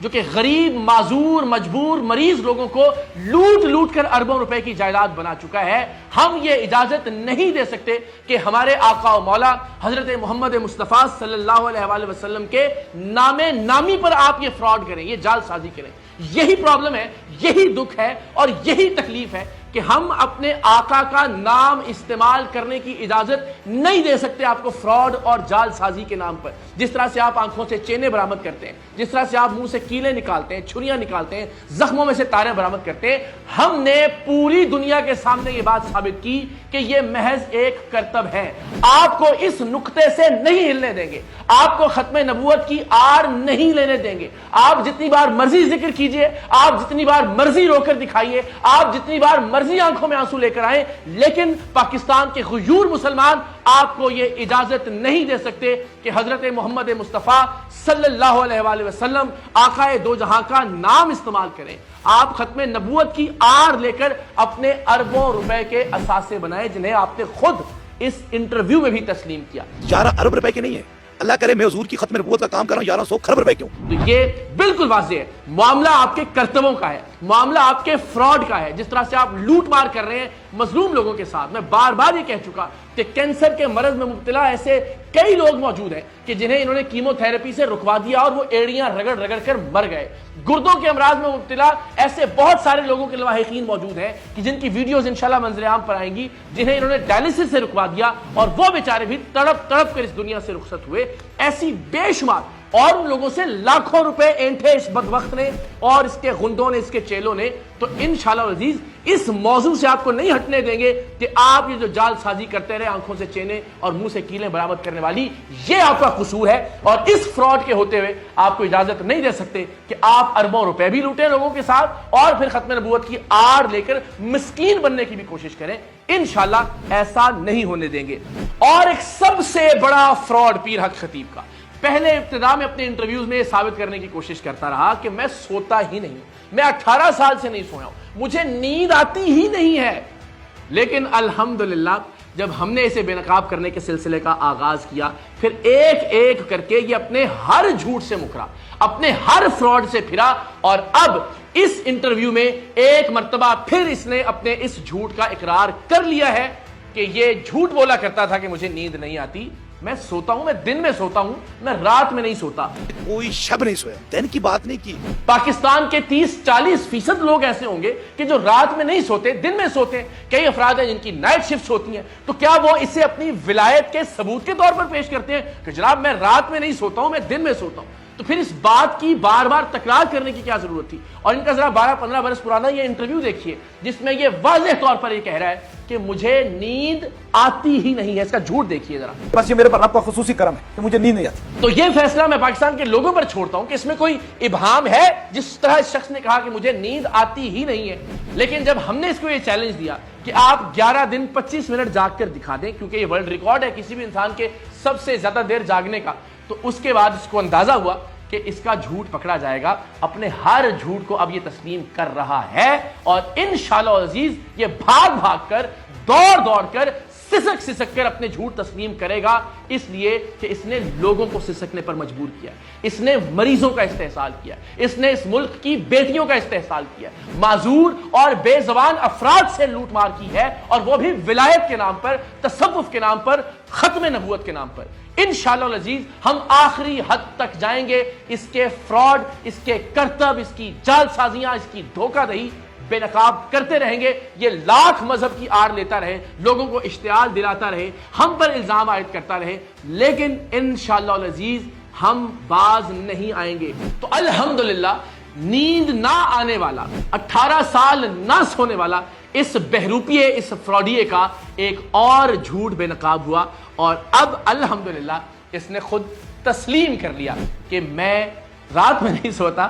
جو کہ غریب معذور مجبور مریض لوگوں کو لوٹ لوٹ کر اربوں روپے کی جائیداد بنا چکا ہے، ہم یہ اجازت نہیں دے سکتے کہ ہمارے آقا و مولا حضرت محمد مصطفیٰ صلی اللہ علیہ وآلہ وسلم کے نام نامی پر آپ یہ فراڈ کریں، یہ جال سازی کریں۔ یہی پرابلم ہے، یہی دکھ ہے اور یہی تکلیف ہے کہ ہم اپنے آقا کا نام استعمال کرنے کی اجازت نہیں دے سکتے آپ کو فراڈ اور جال سازی کے نام پر۔ جس طرح سے آپ آنکھوں سے چینے برآمد کرتے ہیں، جس طرح سے آپ منہ سے کیلیں نکالتے ہیں، چھریاں نکالتے ہیں، زخموں میں سے تاریں برآمد کرتے ہیں، ہم نے پوری دنیا کے سامنے یہ بات ثابت کی کہ یہ محض ایک کرتب ہے۔ آپ کو اس نقطے سے نہیں ہلنے دیں گے، آپ کو ختم نبوت کی آڑ نہیں لینے دیں گے۔ آپ جتنی بار مرضی ذکر کیجئے، آپ جتنی بار مرضی رو کر دکھائیے، آپ جتنی بار مرضی آنکھوں میں آنسو لے کر آئیں، لیکن پاکستان کے غیور مسلمان آپ کو یہ اجازت نہیں دے سکتے کہ حضرت محمد مصطفیٰ صلی اللہ علیہ وآلہ وسلم آقائے دو جہاں کا نام استعمال کریں۔ آپ ختم نبوت کی آڑ لے کر اپنے اربوں روپے کے اثاثے بنائے، جنہیں آپ نے خود اس انٹرویو میں بھی تسلیم کیا۔ 11 ارب روپے کے نہیں ہے، اللہ کرے میں حضور کی ختم نبوت کا کام کر رہا ہوں 1100 خرب روپے کیوں؟ تو یہ بالکل واضح ہے، معاملہ آپ کے کرتبوں کا ہے، معاملہ آپ کے فراڈ کا ہے۔ جس طرح سے آپ لوٹ مار کر رہے ہیں مظلوم لوگوں کے ساتھ، میں بار بار یہ کہہ چکا کہ کینسر کے مرض میں مبتلا ایسے کئی لوگ موجود ہیں کہ جنہیں انہوں نے کیمو تھراپی سے رکوا دیا اور وہ ایڑیاں رگڑ رگڑ کر مر گئے۔ گردوں کے امراض میں مبتلا ایسے بہت سارے لوگوں کے لواحقین موجود ہیں کہ جن کی ویڈیوز انشاءاللہ منظر عام پر آئیں گی، جنہیں انہوں نے ڈائلسس سے رکوا دیا اور وہ بیچارے بھی تڑپ تڑپ کر اس دنیا سے رخصت ہوئے۔ ایسی بے شمار اور ان لوگوں سے لاکھوں روپے اینٹھے اس بدبخت نے اور اس کے غندوں نے، اس کے چیلوں نے۔ تو انشاءاللہ العزیز اس موضوع سے آپ کو نہیں ہٹنے دیں گے کہ آپ یہ جو جال سازی کرتے رہے، آنکھوں سے چینے اور منہ سے کیلیں برآمد کرنے والی، یہ آپ کا قصور ہے، اور اس فراڈ کے ہوتے ہوئے آپ کو اجازت نہیں دے سکتے کہ آپ اربوں روپے بھی لوٹیں لوگوں کے ساتھ اور پھر ختم نبوت کی آڑ لے کر مسکین بننے کی بھی کوشش کریں۔ انشاءاللہ ایسا نہیں ہونے دیں گے۔ اور ایک سب سے بڑا فراڈ پیر حق خطیب کا، پہلے ابتدا میں اپنے انٹرویوز میں یہ ثابت کرنے کی کوشش کرتا رہا کہ میں سوتا ہی نہیں، میں 18 سال سے نہیں سویا ہوں، مجھے نیند آتی ہی نہیں ہے۔ لیکن الحمدللہ جب ہم نے اسے بے نقاب کرنے کے سلسلے کا آغاز کیا، پھر ایک ایک کر کے یہ اپنے ہر جھوٹ سے مکرا، اپنے ہر فراڈ سے پھرا، اور اب اس انٹرویو میں ایک مرتبہ پھر اس نے اپنے اس جھوٹ کا اقرار کر لیا ہے کہ یہ جھوٹ بولا کرتا تھا کہ مجھے نیند نہیں آتی، میں سوتا ہوں، میں دن میں سوتا ہوں، میں رات میں نہیں سوتا۔ کوئی شب نہیں سویا، دن کی بات نہیں کی۔ پاکستان کے 30-40% لوگ ایسے ہوں گے کہ جو رات میں نہیں سوتے، دن میں سوتے ہیں۔ کئی افراد ہیں جن کی نائٹ شفٹس ہوتی ہیں، تو کیا وہ اسے اپنی ولایت کے ثبوت کے طور پر پیش کرتے ہیں کہ جناب میں رات میں نہیں سوتا ہوں، میں دن میں سوتا ہوں؟ تو پھر اس بات کی بار بار تکرار کرنے کی کیا ضرورت تھی؟ اور ان کا ذرا 12-15 برس پرانا یہ انٹرویو دیکھیے جس میں یہ واضح طور پر یہ کہہ رہا ہے کہ مجھے نیند آتی ہی نہیں ہے۔ اس کا جھوٹ دیکھیے ذرا۔ بس یہ میرے پر آپ کا خصوصی کرم ہے کہ مجھے نیند نہیں آتی۔ تو یہ فیصلہ میں پاکستان کے لوگوں پر چھوڑتا ہوں کہ اس میں کوئی ابہام ہے جس طرح اس شخص نے کہا کہ مجھے نیند آتی ہی نہیں ہے۔ لیکن جب ہم نے اس کو یہ چیلنج دیا کہ آپ 11 دن 25 منٹ جاگ کر دکھا دیں، کیونکہ یہ ورلڈ ریکارڈ ہے کسی بھی انسان کے سب سے زیادہ دیر جاگنے کا، تو اس کے بعد اس کو اندازہ ہوا کہ اس کا جھوٹ پکڑا جائے گا۔ اپنے ہر جھوٹ کو اب یہ تسلیم کر رہا ہے، اور انشاءاللہ عزیز یہ بھاگ بھاگ کر، دوڑ دوڑ کر، سسک سسک کر اپنے جھوٹ تسلیم کرے گا، اس لیے کہ اس نے لوگوں کو سسکنے پر مجبور کیا، اس نے مریضوں کا استحصال کیا، اس نے اس ملک کی بیٹیوں کا استحصال کیا، معذور اور بے زبان افراد سے لوٹ مار کی ہے، اور وہ بھی ولایت کے نام پر، تصوف کے نام پر، ختم نبوت کے نام پر۔ انشاءاللہ العزیز ہم آخری حد تک جائیں گے، اس کے فراڈ، اس کے کرتب، اس کی جال سازیاں، اس کی دھوکہ دہی بے نقاب کرتے رہیں گے۔ یہ لاکھ مذہب کی آڑ لیتا رہے، لوگوں کو اشتعال دلاتا رہے، ہم پر الزام عائد کرتا رہے، لیکن انشاءاللہ العزیز ہم باز نہیں آئیں گے۔ تو الحمدللہ نیند نہ آنے والا، 18 سال نہ سونے والا اس بہروپیے، اس فراڈیے کا ایک اور جھوٹ بے نقاب ہوا، اور اب الحمدللہ اس نے خود تسلیم کر لیا کہ میں رات میں نہیں سوتا،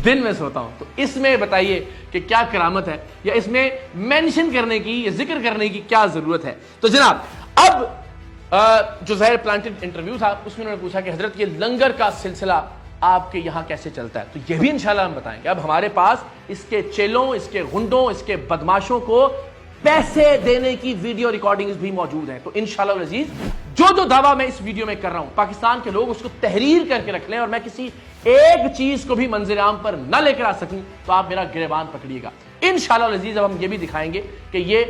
دن میں سوتا ہوں۔ تو اس میں بتائیے کہ کیا کرامت ہے، یا اس میں مینشن کرنے کی، یا ذکر کرنے کی کیا ضرورت ہے؟ تو جناب اب جو ظاہر پلانٹڈ انٹرویو تھا اس میں انہوں نے پوچھا کہ حضرت یہ لنگر کا سلسلہ آپ کے یہاں کیسے چلتا ہے؟ تو یہ بھی انشاءاللہ ہم بتائیں گے۔ اب ہمارے پاس اس کے چیلوں، اس کے غنڈوں، اس کے بدماشوں کو پیسے دینے کی ویڈیو ریکارڈنگز بھی موجود ہیں، تو انشاءاللہ العزیز جو دعویٰ میں اس ویڈیو میں کر رہا ہوں پاکستان کے لوگ اس کو تحریر کر کے رکھ لیں اور میں کسی ایک چیز کو بھی منظر عام پر نہ لے کر آ سکوں تو آپ میرا گریبان پکڑیے گا انشاءاللہ العزیز. اب ہم یہ بھی دکھائیں گے کہ یہ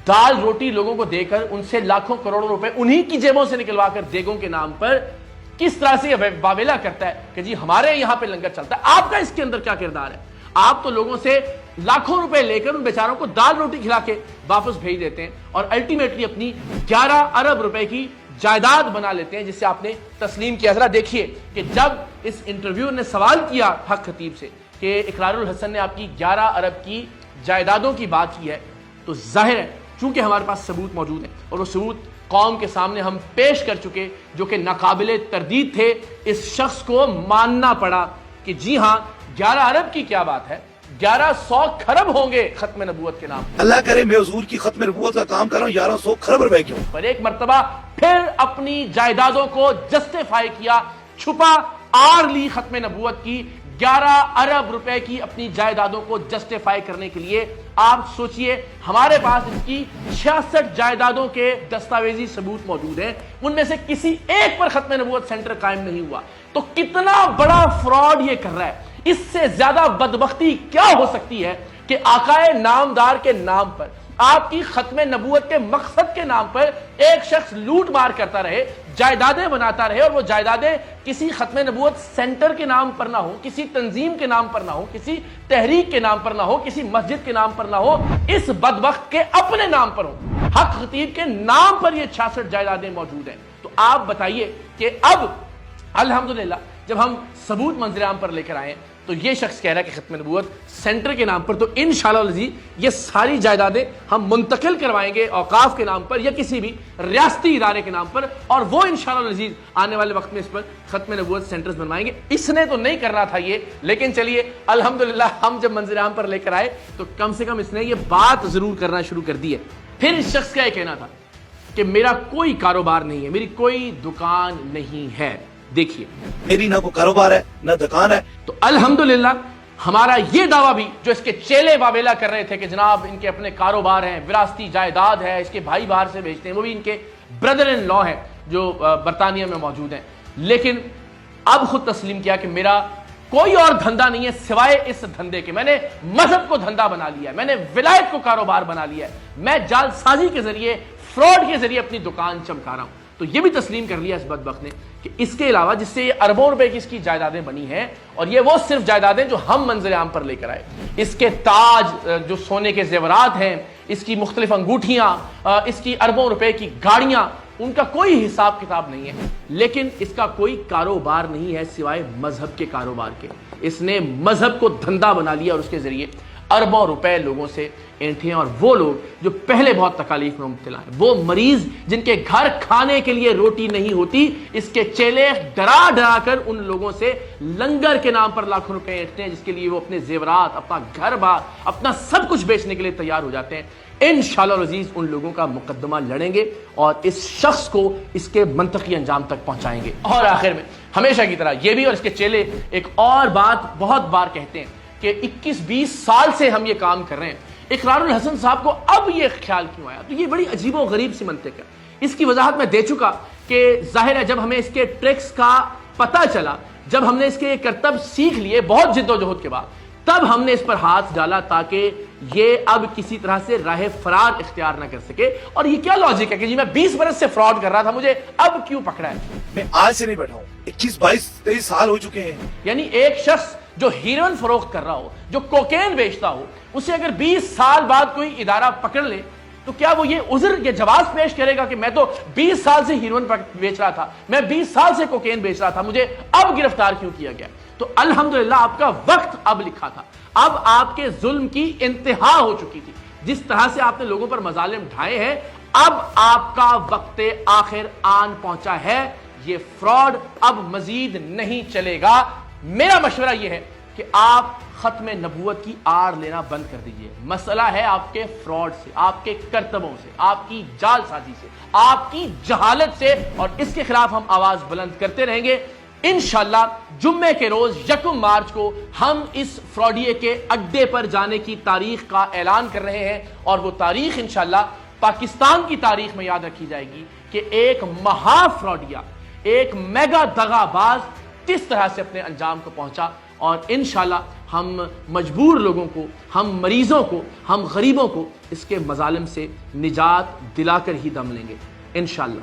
دال روٹی لوگوں کو دے کر ان سے لاکھوں کروڑوں روپے انہی کی جیبوں سے نکلوا کر دیگوں کے نام پر کس طرح سے یہ واویلا کرتا ہے کہ جی ہمارے یہاں پہ لنگر چلتا ہے. آپ کا اس کے اندر کیا کردار ہے؟ آپ تو لوگوں سے لاکھوں روپے لے کر ان بیچاروں کو دال روٹی کھلا کے واپس بھیج دیتے ہیں اور الٹیمیٹلی اپنی 11 ارب روپے کی جائیداد بنا لیتے ہیں جس سے آپ نے تسلیم کیا. ذرا دیکھیے کہ جب اس انٹرویو نے سوال کیا حق خطیب سے کہ اقرار الحسن نے آپ کی 11 ارب کی جائیدادوں کی بات کی ہے تو ظاہر ہے چونکہ ہمارے پاس ثبوت موجود ہیں اور وہ ثبوت قوم کے سامنے ہم پیش کر چکے جو کہ ناقابل تردید تھے, اس شخص کو ماننا پڑا کہ جی ہاں 11 ارب کی کیا بات ہے, 1100 کھرب ہوں گے ختم نبوت کے نام. اللہ کرے میں حضور کی ختم نبوت کا کام کر رہا ہوں 1100 کھرب روپے کیوں. پر ایک مرتبہ پھر اپنی جائیدادوں کو جسٹیفائی کیا, چھپا آر لی ختم نبوت کی 11 ارب روپے کی اپنی جائیدادوں کو جسٹیفائی کرنے کے لیے. آپ سوچئے ہمارے پاس اس کی 66 جائیدادوں کے دستاویزی ثبوت موجود ہیں, ان میں سے کسی ایک پر ختم نبوت سینٹر قائم نہیں ہوا. تو کتنا بڑا فراڈ یہ کر رہا ہے. اس سے زیادہ بدبختی کیا ہو سکتی ہے کہ آقائے نامدار کے نام پر, آپ کی ختم نبوت کے مقصد کے نام پر ایک شخص لوٹ مار کرتا رہے, جائیدادیں بناتا رہے اور وہ جائیدادیں کسی ختم نبوت سینٹر کے نام پر نہ ہو, کسی تنظیم کے نام پر نہ ہو, کسی تحریک کے نام پر نہ ہو, کسی مسجد کے نام پر نہ ہو, اس بدبخت کے اپنے نام پر ہو. حق خطیب کے نام پر یہ 66 جائیدادیں موجود ہیں. تو آپ بتائیے کہ اب الحمدللہ جب ہم ثبوت منظر عام پر لے کر آئے تو یہ شخص کہہ رہا ہے کہ ختم نبوت سینٹر کے نام پر, تو انشاءاللہ العزیز یہ ساری جائیدادیں ہم منتقل کروائیں گے اوقاف کے نام پر یا کسی بھی ریاستی ادارے کے نام پر, اور وہ انشاءاللہ العزیز آنے والے وقت میں اس پر ختم نبوت سینٹرز بنوائیں گے. اس نے تو نہیں کرنا تھا یہ, لیکن چلیے الحمدللہ ہم جب منظر عام پر لے کر آئے تو کم سے کم اس نے یہ بات ضرور کرنا شروع کر دی ہے. پھر اس شخص کا یہ کہنا تھا کہ میرا کوئی کاروبار نہیں ہے, میری کوئی دکان نہیں ہے. دیکھیے میری نہ کوئی کاروبار ہے نہ دکان ہے. تو الحمدللہ ہمارا یہ دعویٰ بھی جو اس کے چیلے واویلا کر رہے تھے کہ جناب ان کے اپنے کاروبار ہیں, وراثتی جائیداد ہے, اس کے بھائی باہر سے بھیجتے ہیں, وہ بھی ان کے بردر ان لا ہیں جو برطانیہ میں موجود ہیں, لیکن اب خود تسلیم کیا کہ میرا کوئی اور دھندا نہیں ہے سوائے اس دھندے کے. میں نے مذہب کو دھندا بنا لیا ہے, میں نے ولایت کو کاروبار بنا لیا ہے, میں جال سازی کے ذریعے فراڈ کے ذریعے اپنی دکان چمکا رہا ہوں. تو یہ بھی تسلیم کر لیا اس بدبخت نے کہ اس کے علاوہ جس سے یہ اربوں روپے کی اس کی جائیدادیں بنی ہیں, اور یہ وہ صرف جائیدادیں جو ہم منظر عام پر لے کر آئے, اس کے تاج جو سونے کے زیورات ہیں, اس کی مختلف انگوٹھیاں, اس کی اربوں روپے کی گاڑیاں, ان کا کوئی حساب کتاب نہیں ہے, لیکن اس کا کوئی کاروبار نہیں ہے سوائے مذہب کے کاروبار کے. اس نے مذہب کو دھندا بنا لیا اور اس کے ذریعے اربوں روپے لوگوں سے اینٹھے ہیں. اور وہ لوگ جو پہلے بہت تکالیف میں مبتلا ہیں, وہ مریض جن کے گھر کھانے کے لیے روٹی نہیں ہوتی, اس کے چیلے ڈرا ڈرا کر ان لوگوں سے لنگر کے نام پر لاکھوں روپے اینٹھتے ہیں, جس کے لیے وہ اپنے زیورات, اپنا گھر بار, اپنا سب کچھ بیچنے کے لیے تیار ہو جاتے ہیں. انشاءاللہ العزیز ان لوگوں کا مقدمہ لڑیں گے اور اس شخص کو اس کے منطقی انجام تک پہنچائیں گے. اور آخر میں ہمیشہ کی طرح یہ بھی اور اس کے چیلے ایک اور بات بہت بار کہتے ہیں کہ 21-20 سال سے ہم یہ کام کر رہے ہیں, اقرار الحسن صاحب کو اب یہ خیال کیوں آیا؟ تو یہ بڑی عجیب و غریب سی منطق ہے. اس کی وضاحت میں دے چکا کہ ظاہر ہے جب ہمیں اس کے ٹرکس کا پتہ چلا, جب ہم نے اس کے کرتب سیکھ لیے بہت جد و جہد کے بعد, تب ہم نے اس پر ہاتھ ڈالا تاکہ یہ اب کسی طرح سے راہ فرار اختیار نہ کر سکے. اور یہ کیا لاجک ہے کہ جی میں 20 برس سے فراڈ کر رہا تھا, مجھے اب کیوں پکڑا ہے؟ میں آج سے نہیں بیٹھا ہوں, 21-22-23 سال ہو چکے ہیں. یعنی ایک شخص جو ہیروئن فروخت کر رہا ہو, جو کوکین بیچتا ہو, اسے اگر 20 سال بعد کوئی ادارہ پکڑ لے تو کیا وہ یہ عذر, یہ جواز پیش کرے گا کہ میں تو 20 سال سے ہیروئن بیچ رہا تھا, میں 20 سال سے کوکین بیچ رہا تھا, مجھے اب گرفتار کیوں کیا گیا؟ تو الحمدللہ آپ کا وقت اب لکھا تھا, اب آپ کے ظلم کی انتہا ہو چکی تھی. جس طرح سے آپ نے لوگوں پر مظالم ڈھائے ہیں, اب آپ کا وقت آخر آن پہنچا ہے. یہ فراڈ اب مزید نہیں چلے گا. میرا مشورہ یہ ہے کہ آپ ختم نبوت کی آڑ لینا بند کر دیجئے. مسئلہ ہے آپ کے فراڈ سے, آپ کے کرتبوں سے, آپ کی جال سازی سے, آپ کی جہالت سے, اور اس کے خلاف ہم آواز بلند کرتے رہیں گے. انشاءاللہ جمعے کے روز 1 مارچ کو ہم اس فراڈیے کے اڈے پر جانے کی تاریخ کا اعلان کر رہے ہیں, اور وہ تاریخ انشاءاللہ پاکستان کی تاریخ میں یاد رکھی جائے گی کہ ایک مہا فراڈیا، ایک میگا دغا باز کس طرح سے اپنے انجام کو پہنچا، اور انشاءاللہ ہم مجبور لوگوں کو، ہم مریضوں کو، ہم غریبوں کو اس کے مظالم سے نجات دلا کر ہی دم لیں گے انشاءاللہ۔